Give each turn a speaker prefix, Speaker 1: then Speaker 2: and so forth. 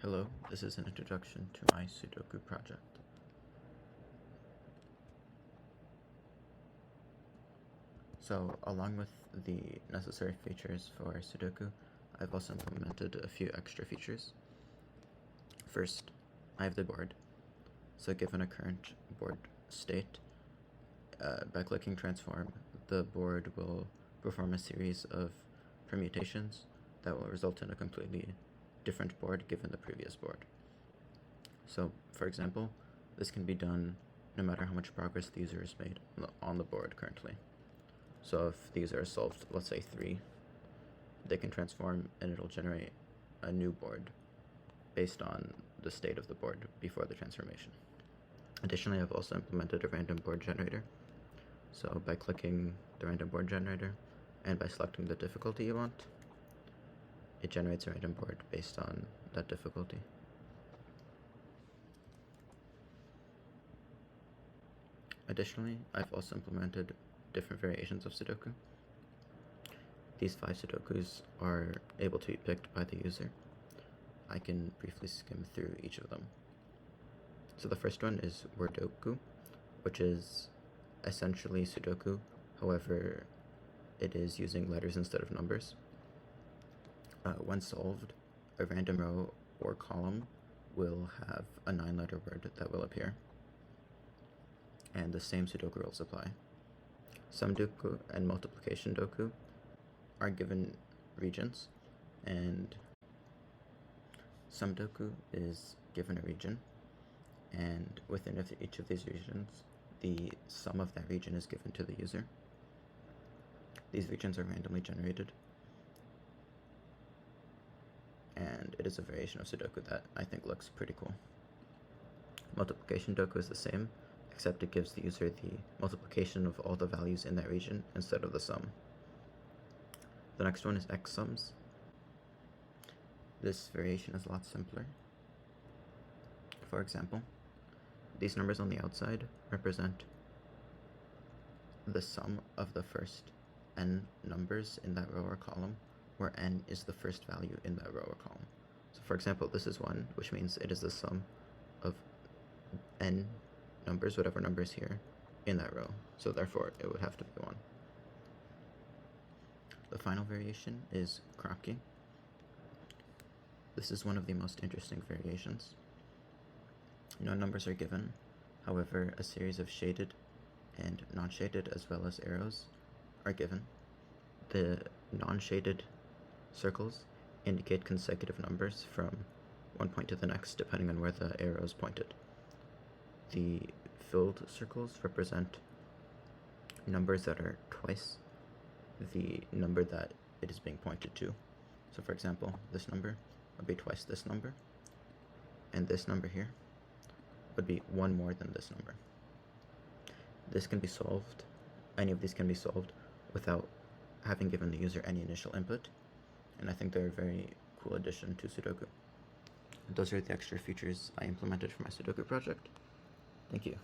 Speaker 1: Hello, this is an introduction to my Sudoku project. So, along with the necessary features for Sudoku, I've also implemented a few extra features. First, I have the board. So given a current board state, by clicking transform, the board will perform a series of permutations that will result in a completely different board given the previous board. So, for example, this can be done no matter how much progress the user has made on the board currently. So if the user has solved, let's say 3, they can transform and it'll generate a new board based on the state of the board before the transformation. Additionally, I've also implemented a random board generator. So by clicking the random board generator and by selecting the difficulty you want, it generates a random board based on that difficulty. Additionally, I've also implemented different variations of Sudoku. These 5 Sudokus are able to be picked by the user. I can briefly skim through each of them. So the first one is Wordoku, which is essentially Sudoku, however, it is using letters instead of numbers. When solved, a random row or column will have a 9-letter word that will appear, and the same Sudoku rules apply. Sumdoku and multiplication doku are given regions, and Sumdoku is given a region, and within each of these regions, the sum of that region is given to the user. These regions are randomly generated, and it is a variation of Sudoku that I think looks pretty cool. Multiplication doku is the same, except it gives the user the multiplication of all the values in that region instead of the sum. The next one is xsums. This variation is a lot simpler. For example, these numbers on the outside represent the sum of the first n numbers in that row or column, where n is the first value in that row or column. So for example, this is 1, which means it is the sum of n numbers, whatever number is here, in that row. So therefore, it would have to be 1. The final variation is Kropki. This is one of the most interesting variations. No numbers are given, however, a series of shaded and non-shaded as well as arrows are given. The non-shaded circles indicate consecutive numbers from one point to the next depending on where the arrow is pointed. The filled circles represent numbers that are twice the number that it is being pointed to. So for example, this number would be twice this number, and this number here would be 1 more than this number. This can be solved, any of these can be solved without having given the user any initial input, and I think they're a very cool addition to Sudoku. Those are the extra features I implemented for my Sudoku project. Thank you.